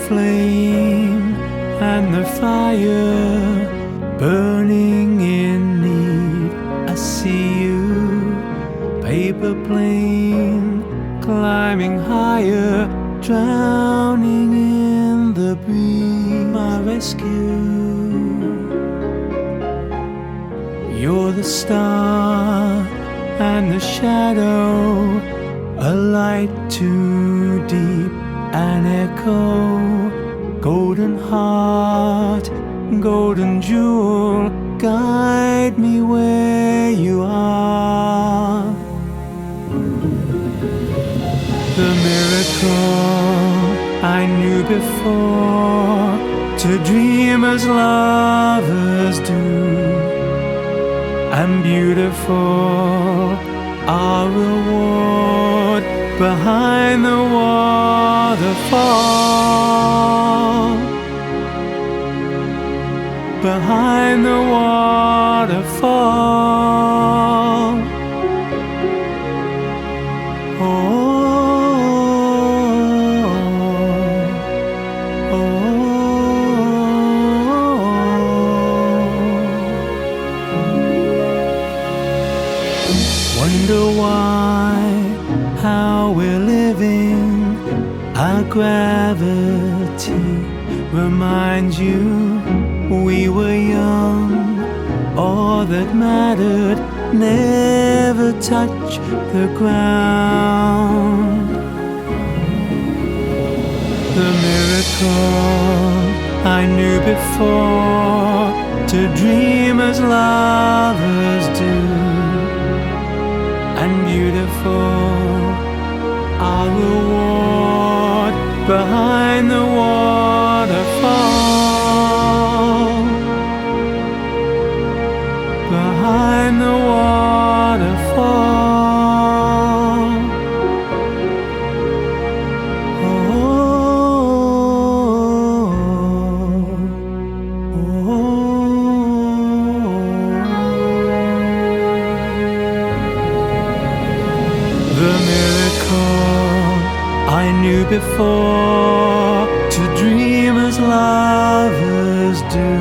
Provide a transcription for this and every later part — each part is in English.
flame and the fire burning in need. I see you, paper plane, climbing higher, drowning in the breeze. My rescue, you're the star and the shadow, a light too deep, an echo, golden heart, golden jewel, guide me where you are. The miracle I knew before, to dream as lovers do, and beautiful our reward behind the waterfall, behind the waterfall. Wonder why, how we're living, our gravity reminds you we were young. All that mattered never touched the ground. The miracle I knew before, to dream as lovers do, and beautiful our reward behind the waterfall, behind the waterfall. The miracle I knew before, to dream as lovers do,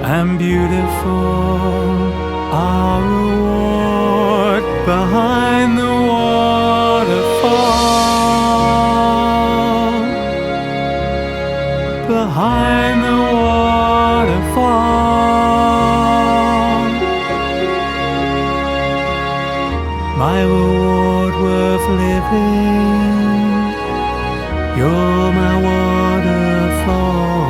and beautiful our reward behind the waterfall, behind the waterfall. My reward worth living, you're my waterfall.